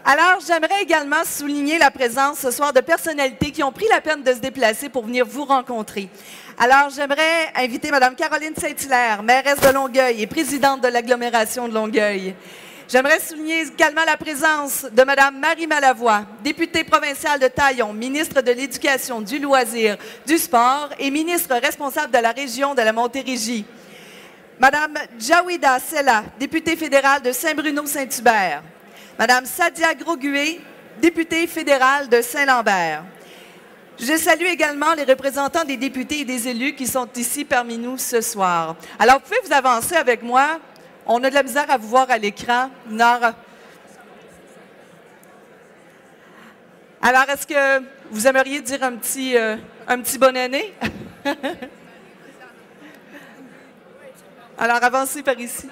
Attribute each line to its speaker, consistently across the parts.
Speaker 1: Alors, j'aimerais également souligner la présence ce soir de personnalités qui ont pris la peine de se déplacer pour venir vous rencontrer. Alors, j'aimerais inviter Mme Caroline Saint-Hilaire, mairesse de Longueuil et présidente de l'agglomération de Longueuil. J'aimerais souligner également la présence de Mme Marie Malavoie, députée provinciale de Taillon, ministre de l'Éducation, du loisir, du sport et ministre responsable de la région de la Montérégie. Mme Jawida Sella, députée fédérale de Saint-Bruno-Saint-Hubert. Mme Sadia Grogué, députée fédérale de Saint-Lambert. Je salue également les représentants des députés et des élus qui sont ici parmi nous ce soir. Alors, vous pouvez vous avancer avec moi. On a de la misère à vous voir à l'écran. Alors, est-ce que vous aimeriez dire un petit bonne année? Alors, avancez par ici.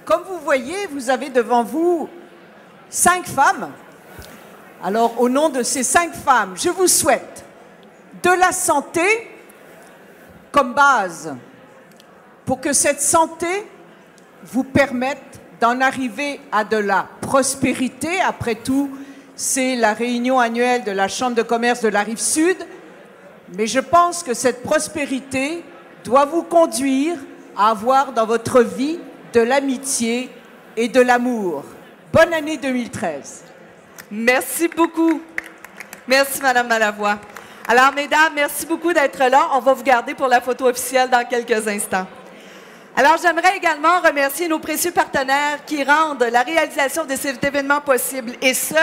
Speaker 2: Comme vous voyez, vous avez devant vous 5 femmes. Alors, au nom de ces 5 femmes, je vous souhaite de la santé comme base pour que cette santé vous permette d'en arriver à de la prospérité. Après tout, c'est la réunion annuelle de la Chambre de commerce de la Rive-Sud. Mais je pense que cette prospérité doit vous conduire à avoir dans votre vie de l'amitié et de l'amour. Bonne année 2013.
Speaker 1: Merci beaucoup. Merci, Mme Malavoie. Alors, mesdames, merci beaucoup d'être là. On va vous garder pour la photo officielle dans quelques instants. Alors, j'aimerais également remercier nos précieux partenaires qui rendent la réalisation de cet événement possible, et ce,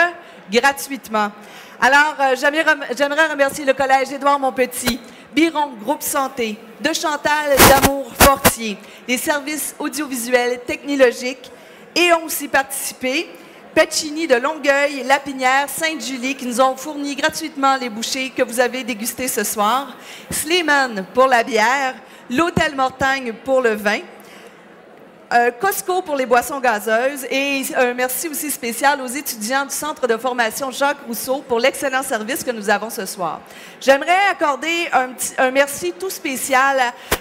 Speaker 1: gratuitement. Alors, j'aimerais remercier le Collège Édouard-Montpetit, Biron, Groupe Santé, De Chantal d'Amour Fortier, les services audiovisuels technologiques, et ont aussi participé Pacini de Longueuil, Lapinière, Sainte-Julie, qui nous ont fourni gratuitement les bouchées que vous avez dégustées ce soir, Sleeman pour la bière, l'Hôtel Mortagne pour le vin, Costco pour les boissons gazeuses et un merci aussi spécial aux étudiants du Centre de formation Jacques Rousseau pour l'excellent service que nous avons ce soir. J'aimerais accorder un merci tout spécial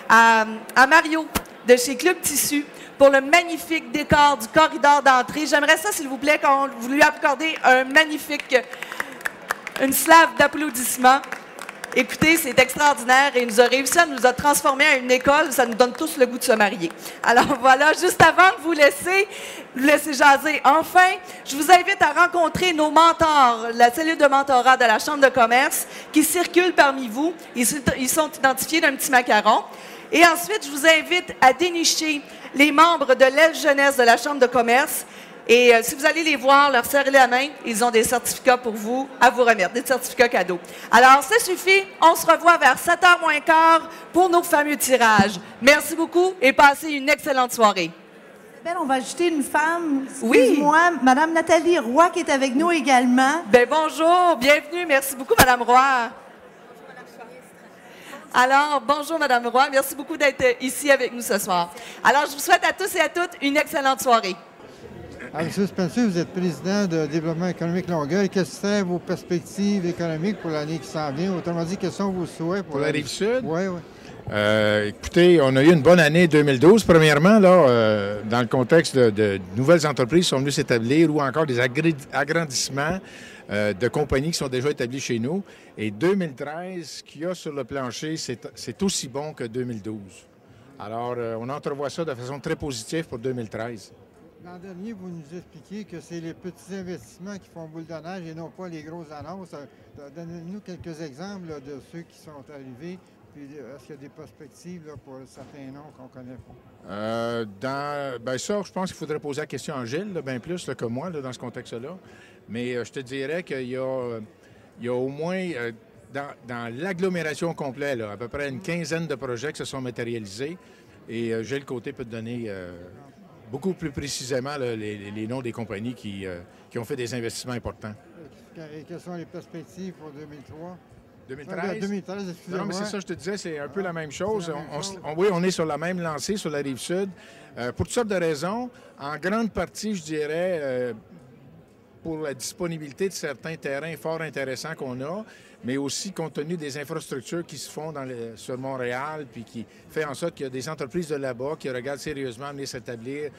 Speaker 1: à Mario de chez Club Tissu pour le magnifique décor du corridor d'entrée. J'aimerais ça, s'il vous plaît, qu'on vous lui accorder une slave d'applaudissements. Écoutez, c'est extraordinaire et il nous a réussi à nous a transformé en une école. Ça nous donne tous le goût de se marier. Alors voilà, juste avant de vous laisser jaser. Enfin, je vous invite à rencontrer nos mentors, la cellule de mentorat de la Chambre de commerce qui circule parmi vous. Ils sont identifiés d'un petit macaron. Et ensuite, je vous invite à dénicher les membres de l'aile jeunesse de la Chambre de commerce. Et si vous allez les voir, leur serrer la main, ils ont des certificats pour vous à vous remettre, des certificats cadeaux. Alors, ça suffit. On se revoit vers 7h moins quart pour nos fameux tirages. Merci beaucoup et passez une excellente soirée.
Speaker 3: Isabelle, on va ajouter une femme, excuse-moi, Mme Nathalie Roy qui est avec nous également.
Speaker 1: Bien, bonjour, bienvenue. Merci beaucoup, Mme Roy. Alors, bonjour, Mme Roy. Merci beaucoup d'être ici avec nous ce soir. Alors, je vous souhaite à tous et à toutes une excellente soirée.
Speaker 4: Alors, M. Spencer, vous êtes président de Développement économique Longueuil. Quelles seraient vos perspectives économiques pour l'année qui s'en vient? Autrement dit, quels sont vos souhaits
Speaker 5: pour la Rive-Sud?
Speaker 4: Oui, oui.
Speaker 5: Écoutez, on a eu une bonne année 2012. Premièrement, là, dans le contexte de nouvelles entreprises qui sont venues s'établir ou encore des agrandissements de compagnies qui sont déjà établies chez nous. Et 2013, ce qu'il y a sur le plancher, c'est aussi bon que 2012. Alors, on entrevoit ça de façon très positive pour 2013.
Speaker 4: L'an dernier, vous nous expliquiez que c'est les petits investissements qui font boule de neige et non pas les grosses annonces. Donnez-nous quelques exemples là, de ceux qui sont arrivés. Puis est-ce qu'il y a des perspectives là, pour certains noms qu'on connaît pas?
Speaker 5: Ben ça, je pense qu'il faudrait poser la question à Gilles, bien plus là, que moi, là, dans ce contexte-là. Mais je te dirais qu'il y a au moins, dans l'agglomération complète, là, à peu près une quinzaine de projets qui se sont matérialisés. Et Gilles Côté peut te donner beaucoup plus précisément là, les noms des compagnies qui ont fait des investissements importants.
Speaker 4: Et quelles sont les perspectives pour 2003?
Speaker 5: 2013?
Speaker 4: 2013, excusez-moi.
Speaker 5: Non, mais c'est ça, je te disais, c'est un peu la même chose. Oui, on est sur la même lancée sur la Rive-Sud. Pour toutes sortes de raisons. En grande partie, je dirais, pour la disponibilité de certains terrains fort intéressants qu'on a, mais aussi compte tenu des infrastructures qui se font sur Montréal, puis qui fait en sorte qu'il y a des entreprises de là-bas qui regardent sérieusement venir s'établir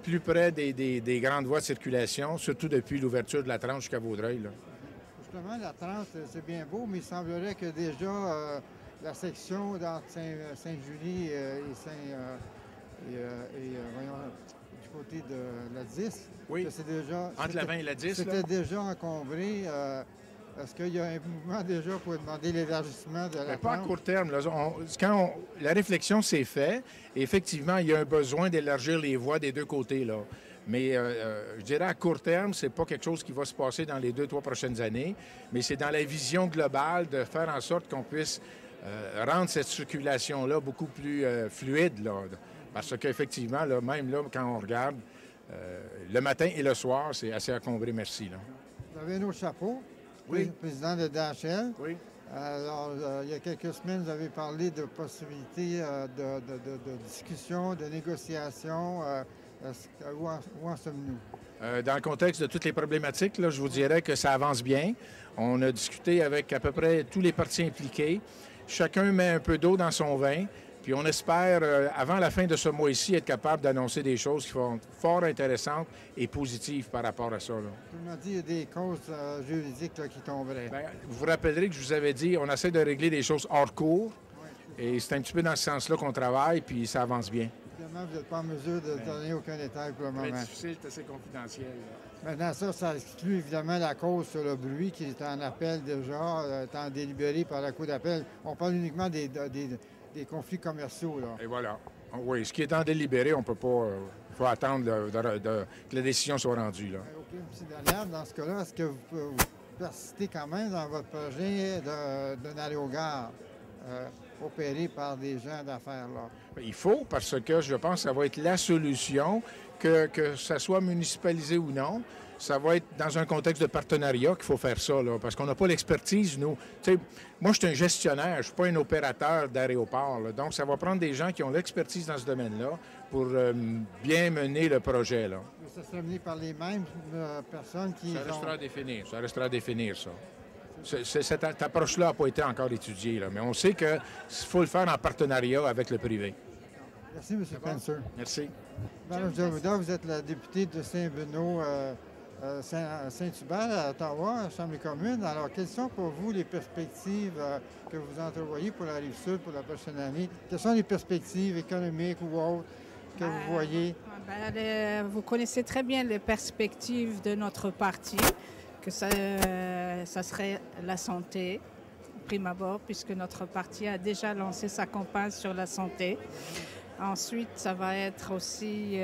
Speaker 5: plus près des grandes voies de circulation, surtout depuis l'ouverture de la 30 jusqu'à Vaudreuil, là.
Speaker 4: Justement, la 30, c'est bien beau, mais il semblerait que déjà la section entre Sainte-Julie voyons, du côté de la 10,
Speaker 5: oui.
Speaker 4: Que c'est déjà...
Speaker 5: Entre la 20 et la 10,
Speaker 4: c'était déjà encombré. Est-ce qu'il y a un mouvement déjà pour demander l'élargissement de la 30?
Speaker 5: Pas à court terme. Là. La réflexion s'est faite, et effectivement, il y a un besoin d'élargir les voies des deux côtés, là. Mais je dirais à court terme, c'est pas quelque chose qui va se passer dans les 2-3 prochaines années, mais c'est dans la vision globale de faire en sorte qu'on puisse rendre cette circulation-là beaucoup plus fluide, là. Parce qu'effectivement, là, même là, quand on regarde, le matin et le soir, c'est assez encombré, merci. Là.
Speaker 4: Vous avez un autre chapeau,
Speaker 5: oui.
Speaker 4: Président de DHL.
Speaker 5: Oui.
Speaker 4: Alors, il y a quelques semaines, vous avez parlé de possibilités de discussion, de négociation. Où en sommes-nous?
Speaker 5: Dans le contexte de toutes les problématiques, là, je vous dirais que ça avance bien. On a discuté avec à peu près tous les partis impliqués. Chacun met un peu d'eau dans son vin. Puis on espère, avant la fin de ce mois-ci, être capable d'annoncer des choses qui sont fort intéressantes et positives par rapport à ça. Là.
Speaker 4: Tout le monde dit qu'il y a des causes juridiques là, qui tomberaient.
Speaker 5: Bien, vous vous rappellerez que je vous avais dit, on essaie de régler des choses hors cours. Oui, et c'est un petit peu dans ce sens-là qu'on travaille, puis ça avance bien.
Speaker 4: Évidemment, vous n'êtes pas en mesure de donner aucun détail pour le moment.
Speaker 5: C'est difficile, c'est assez confidentiel. Là.
Speaker 4: Maintenant, ça exclut évidemment la cause sur le bruit qui est en appel déjà, étant délibéré par la Cour d'appel. On parle uniquement des conflits commerciaux. Là.
Speaker 5: Et voilà. Oui, ce qui est en délibéré, on ne peut pas... Il faut attendre que la décision soit rendue. Là.
Speaker 4: OK, M. Daniel, dans ce cas-là, est-ce que vous persistez quand même dans votre projet d'un aérogare opéré par des gens d'affaires? Là?
Speaker 5: Il faut, parce que je pense que ça va être la solution, que ça soit municipalisé ou non. Ça va être dans un contexte de partenariat qu'il faut faire ça, là, parce qu'on n'a pas l'expertise, nous. T'sais, moi, je suis un gestionnaire, je ne suis pas un opérateur d'aéroport. Là, donc, ça va prendre des gens qui ont l'expertise dans ce domaine-là pour bien mener le projet. Là.
Speaker 4: Mais ça sera mené par les mêmes personnes qui...
Speaker 5: Ça restera à définir, ça. Cette approche-là n'a pas été encore étudiée, là, mais on sait qu'il faut le faire en partenariat avec le privé.
Speaker 4: Merci, M. Spencer.
Speaker 5: Merci.
Speaker 4: Madame Javouda, vous êtes la députée de Saint-Benoît, Saint-Hubert à Ottawa, à la Chambre des communes. Alors, quelles sont pour vous les perspectives que vous entrevoyez pour la Rive-Sud pour la prochaine année? Quelles sont les perspectives économiques ou autres que vous voyez?
Speaker 6: Vous connaissez très bien les perspectives de notre parti, que ça serait la santé, prime abord, puisque notre parti a déjà lancé sa campagne sur la santé. Ensuite, ça va être aussi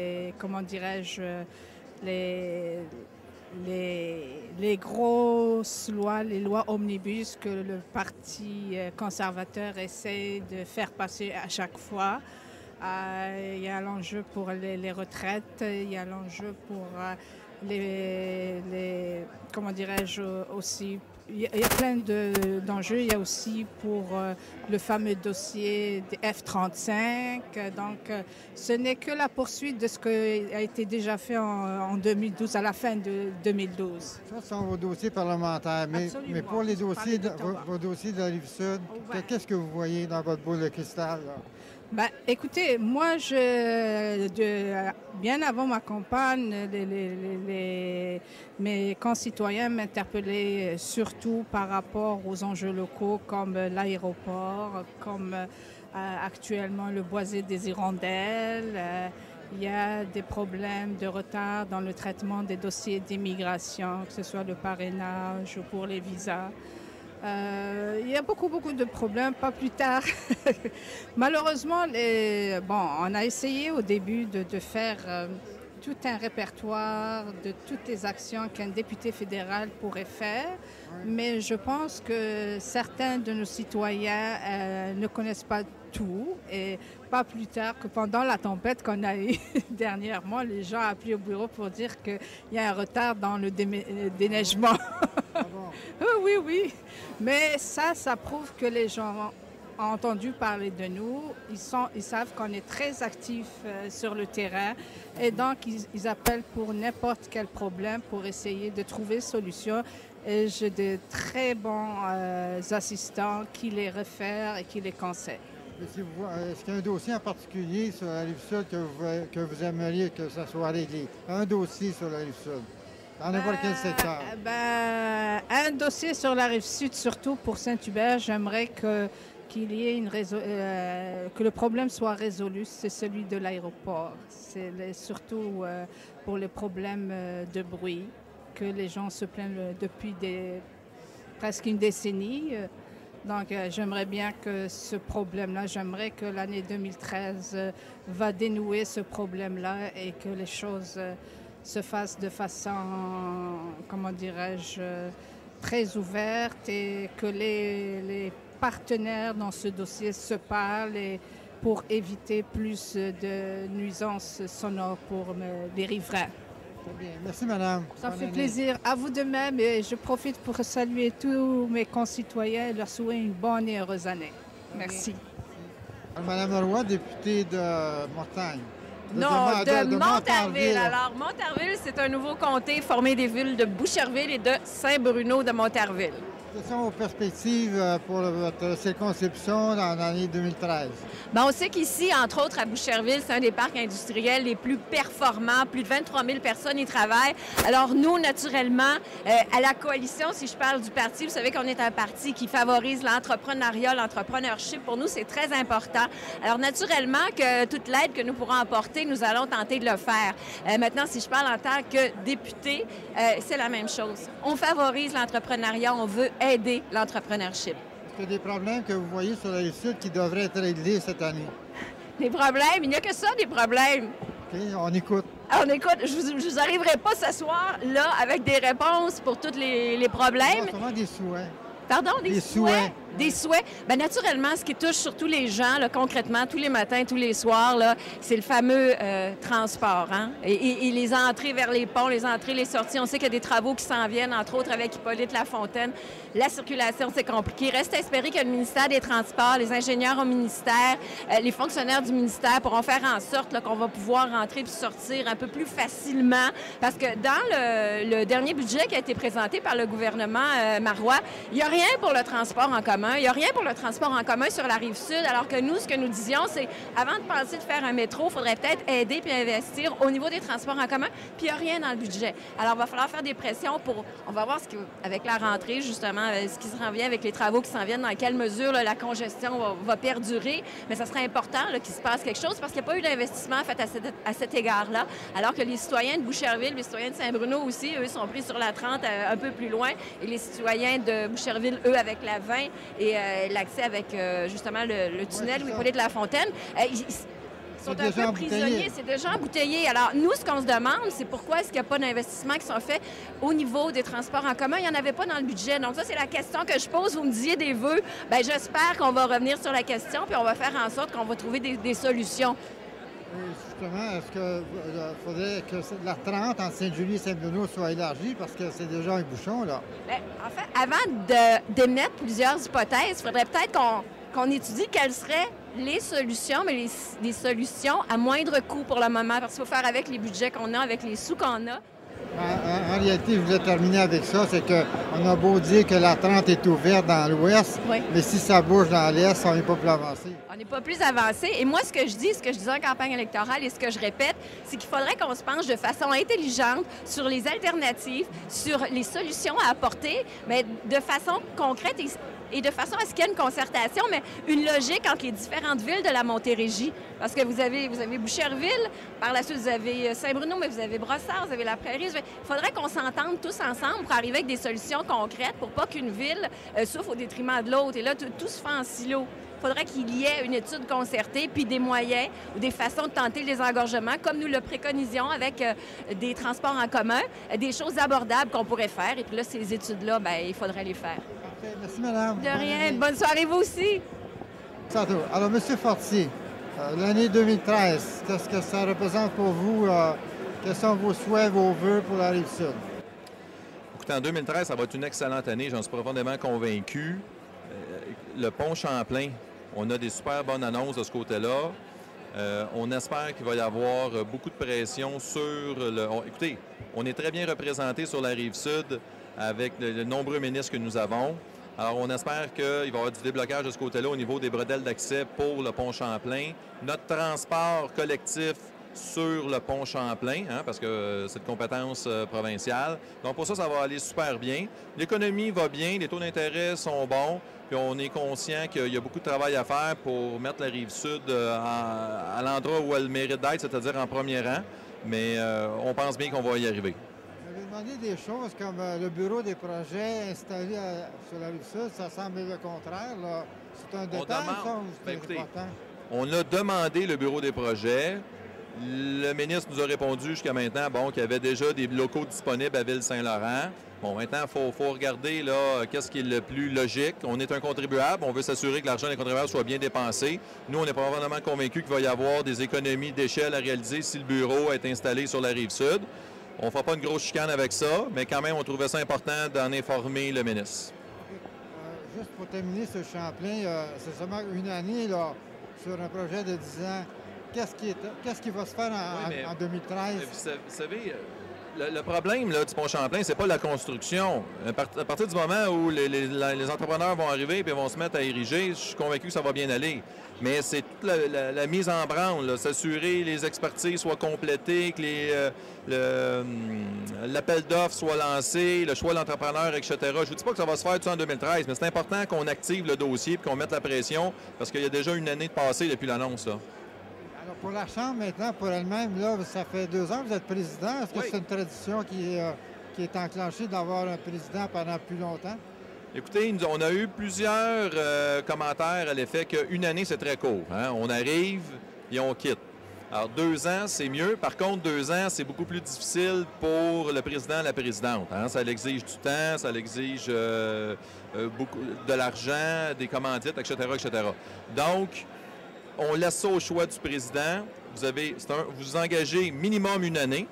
Speaker 6: les grosses lois, les lois omnibus que le Parti conservateur essaie de faire passer à chaque fois. Il y a l'enjeu pour les retraites, il y a l'enjeu pour aussi. Il y a plein d'enjeux. Il y a aussi pour le fameux dossier des F-35. Donc, ce n'est que la poursuite de ce qui a été déjà fait en 2012, à la fin de 2012.
Speaker 4: Ça, ce sont vos dossiers parlementaires. Mais pour les dossiers, vos dossiers de la Rive-Sud, qu'est-ce que vous voyez dans votre boule de cristal? Là?
Speaker 6: Ben, écoutez, moi, bien avant ma campagne, mes concitoyens m'interpellaient surtout par rapport aux enjeux locaux comme l'aéroport, comme actuellement le boisé des Hirondelles. Il y a des problèmes de retard dans le traitement des dossiers d'immigration, que ce soit le parrainage ou pour les visas. Il y a beaucoup de problèmes, pas plus tard. Malheureusement, on a essayé au début de faire tout un répertoire de toutes les actions qu'un député fédéral pourrait faire, mais je pense que certains de nos citoyens ne connaissent pas tout, et pas plus tard que pendant la tempête qu'on a eue dernièrement, les gens ont appelé au bureau pour dire qu'il y a un retard dans le déneigement.
Speaker 4: Ah bon?
Speaker 6: Oui. Mais ça prouve que les gens ont entendu parler de nous. Ils savent qu'on est très actifs sur le terrain, et donc ils appellent pour n'importe quel problème pour essayer de trouver solution. Et j'ai de très bons assistants qui les réfèrent et qui les conseillent.
Speaker 4: Est-ce qu'il y a un dossier en particulier sur la Rive-Sud que vous aimeriez que ça soit réglé? Un dossier sur la Rive-Sud, dans n'importe quel secteur.
Speaker 6: Un dossier sur la Rive-Sud, surtout pour Saint-Hubert, j'aimerais qu'il y ait que le problème soit résolu, c'est celui de l'aéroport. C'est surtout pour les problèmes de bruit, que les gens se plaignent depuis presque une décennie. Donc, j'aimerais bien que ce problème-là, j'aimerais que l'année 2013 va dénouer ce problème-là et que les choses se fassent de façon, comment dirais-je, très ouverte et que les partenaires dans ce dossier se parlent pour éviter plus de nuisances sonores pour les riverains.
Speaker 4: Très bien. Merci, madame.
Speaker 6: Ça me fait plaisir. À vous de même. Et je profite pour saluer tous mes concitoyens et leur souhaiter une bonne et heureuse année. Merci.
Speaker 4: Madame Leroy, députée de Mortagne.
Speaker 7: De Montarville. Alors, Montarville, c'est un nouveau comté formé des villes de Boucherville et de Saint-Bruno de Montarville.
Speaker 4: Quelles sont vos perspectives pour votre circonscription dans l'année 2013?
Speaker 7: Bien, on sait qu'ici, entre autres, à Boucherville, c'est un des parcs industriels les plus performants. Plus de 23 000 personnes y travaillent. Alors, nous, naturellement, à la coalition, si je parle du parti, vous savez qu'on est un parti qui favorise l'entrepreneuriat, l'entrepreneurship. Pour nous, c'est très important. Alors, naturellement, que toute l'aide que nous pourrons apporter, nous allons tenter de le faire. Maintenant, si je parle en tant que député, c'est la même chose. On favorise l'entrepreneuriat, on veut aider l'entrepreneurship.
Speaker 4: Est-ce qu'il y a des problèmes que vous voyez sur la Rive-Sud qui devraient être réglés cette année?
Speaker 7: Des problèmes? Il n'y a que ça, des problèmes.
Speaker 4: OK, on écoute.
Speaker 7: On écoute. Je ne vous arriverai pas ce soir, là, avec des réponses pour tous les problèmes.
Speaker 4: Seulement des souhaits.
Speaker 7: Pardon? Des souhaits? Des souhaits. Bien, naturellement, ce qui touche surtout les gens, là, concrètement, tous les matins, tous les soirs, là, c'est le fameux transport. Hein? Et les entrées vers les ponts, les entrées, les sorties. On sait qu'il y a des travaux qui s'en viennent, entre autres avec Hippolyte Lafontaine. La circulation, c'est compliqué. Reste à espérer que le ministère des Transports, les ingénieurs au ministère, les fonctionnaires du ministère pourront faire en sorte là, qu'on va pouvoir rentrer puis sortir un peu plus facilement. Parce que dans le dernier budget qui a été présenté par le gouvernement Marois, il n'y a rien pour le transport en commun. Il n'y a rien pour le transport en commun sur la Rive-Sud, alors que nous, ce que nous disions, c'est avant de penser de faire un métro, il faudrait peut-être aider puis investir au niveau des transports en commun, puis il n'y a rien dans le budget. Alors, il va falloir faire des pressions pour... On va voir avec la rentrée, justement, ce qui s'en vient avec les travaux qui s'en viennent, dans quelle mesure là, la congestion va perdurer, mais ça serait important qu'il se passe quelque chose parce qu'il n'y a pas eu d'investissement fait à cet égard-là, alors que les citoyens de Boucherville, les citoyens de Saint-Bruno aussi, eux, sont pris sur la 30 un peu plus loin, et les citoyens de Boucherville, eux, avec la 20, et l'accès avec, justement, le tunnel où Hippolyte Lafontaine. Ils sont un peu prisonniers, c'est déjà embouteillé. Alors, nous, ce qu'on se demande, c'est pourquoi est-ce qu'il n'y a pas d'investissements qui sont faits au niveau des transports en commun. Il n'y en avait pas dans le budget. Donc, ça, c'est la question que je pose. Vous me disiez des vœux. Bien, j'espère qu'on va revenir sur la question, puis on va faire en sorte qu'on va trouver des solutions.
Speaker 4: Justement, est-ce qu'il faudrait que la 30 entre Sainte-Julie et Saint-Bruno soit élargie parce que c'est déjà un bouchon, là?
Speaker 7: Bien, en fait, avant d'émettre plusieurs hypothèses, il faudrait peut-être qu'on étudie quelles seraient les solutions, mais des solutions à moindre coût pour le moment, parce qu'il faut faire avec les budgets qu'on a, avec les sous qu'on a.
Speaker 4: En réalité, je voulais terminer avec ça, c'est qu'on a beau dire que la 30 est ouverte dans l'ouest, oui, mais si ça bouge dans l'est, on n'est pas plus avancé.
Speaker 7: On n'est pas plus avancé. Et moi, ce que je disais en campagne électorale et ce que je répète, c'est qu'il faudrait qu'on se penche de façon intelligente sur les alternatives, sur les solutions à apporter, mais de façon concrète et de façon à ce qu'il y ait une concertation, mais une logique entre les différentes villes de la Montérégie. Parce que vous avez Boucherville, par la suite, vous avez Saint-Bruno, mais vous avez Brossard, vous avez la Prairie. Il faudrait qu'on s'entende tous ensemble pour arriver avec des solutions concrètes pour pas qu'une ville souffre au détriment de l'autre. Et là, tout se fait en silo. Il faudrait qu'il y ait une étude concertée, puis des moyens ou des façons de tenter le désengorgement, comme nous le préconisions avec des transports en commun, des choses abordables qu'on pourrait faire. Et puis là, ces études-là, bien, il faudrait les faire.
Speaker 4: Parfait. Merci, madame.
Speaker 7: De rien. Bonne soirée, vous aussi.
Speaker 4: Alors, M. Fortier, l'année 2013, qu'est-ce que ça représente pour vous? Quels sont vos souhaits, vos vœux pour la Rive-Sud?
Speaker 8: Écoutez, en 2013, ça va être une excellente année. J'en suis profondément convaincu. Le pont Champlain, on a des super bonnes annonces de ce côté-là. On espère qu'il va y avoir beaucoup de pression sur le... Écoutez, on est très bien représenté sur la Rive-Sud avec de nombreux ministres que nous avons. Alors, on espère qu'il va y avoir du déblocage de ce côté-là au niveau des bretelles d'accès pour le pont Champlain. Notre transport collectif sur le pont Champlain, hein, parce que c'est de compétence provinciale. Donc, pour ça, ça va aller super bien. L'économie va bien, les taux d'intérêt sont bons, puis on est conscient qu'il y a beaucoup de travail à faire pour mettre la Rive-Sud à l'endroit où elle mérite d'être, c'est-à-dire en premier rang. Mais on pense bien qu'on va y arriver.
Speaker 4: Vous avez demandé des choses comme le bureau des projets installé sur la Rive-Sud. Ça semble le contraire, là. C'est un détail, ça, ou c'est important?
Speaker 8: On a demandé le bureau des projets. Le ministre nous a répondu jusqu'à maintenant qu'il y avait déjà des locaux disponibles à Ville-Saint-Laurent. Bon, maintenant, il faut regarder là qu'est-ce qui est le plus logique. On est un contribuable. On veut s'assurer que l'argent des contribuables soit bien dépensé. Nous, on est probablement convaincus qu'il va y avoir des économies d'échelle à réaliser si le bureau est installé sur la Rive-Sud. On ne fera pas une grosse chicane avec ça, mais quand même, on trouvait ça important d'en informer le ministre.
Speaker 4: Juste pour terminer ce Champlain, c'est seulement une année là, sur un projet de 10 ans. Qu'est-ce qui va se faire en 2013?
Speaker 8: Vous savez, le problème là, du pont Champlain, c'est pas la construction. À partir du moment où les entrepreneurs vont arriver et vont se mettre à ériger, je suis convaincu que ça va bien aller. Mais c'est toute la mise en branle, s'assurer que les expertises soient complétées, que l'appel d'offres soit lancé, le choix de l'entrepreneur, etc. Je ne vous dis pas que ça va se faire tout en 2013, mais c'est important qu'on active le dossier et qu'on mette la pression parce qu'il y a déjà une année de passé depuis l'annonce.
Speaker 4: Alors pour la Chambre maintenant, pour elle-même, là, ça fait 2 ans que vous êtes président. Est-ce que c'est une tradition qui est enclenchée d'avoir un président pendant plus longtemps?
Speaker 8: Écoutez, on a eu plusieurs commentaires à l'effet qu'une année, c'est très court. Hein? On arrive et on quitte. Alors, 2 ans, c'est mieux. Par contre, 2 ans, c'est beaucoup plus difficile pour le président et la présidente. Hein? Ça l'exige du temps, ça l'exige beaucoup de l'argent, des commandites, etc., etc. Donc, on laisse ça au choix du président. Vous engagez minimum 1 année,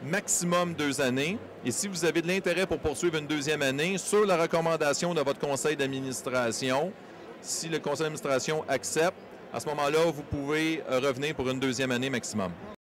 Speaker 8: maximum 2 années. Et si vous avez de l'intérêt pour poursuivre une 2e année, sur la recommandation de votre conseil d'administration, si le conseil d'administration accepte, à ce moment-là, vous pouvez revenir pour une 2e année maximum.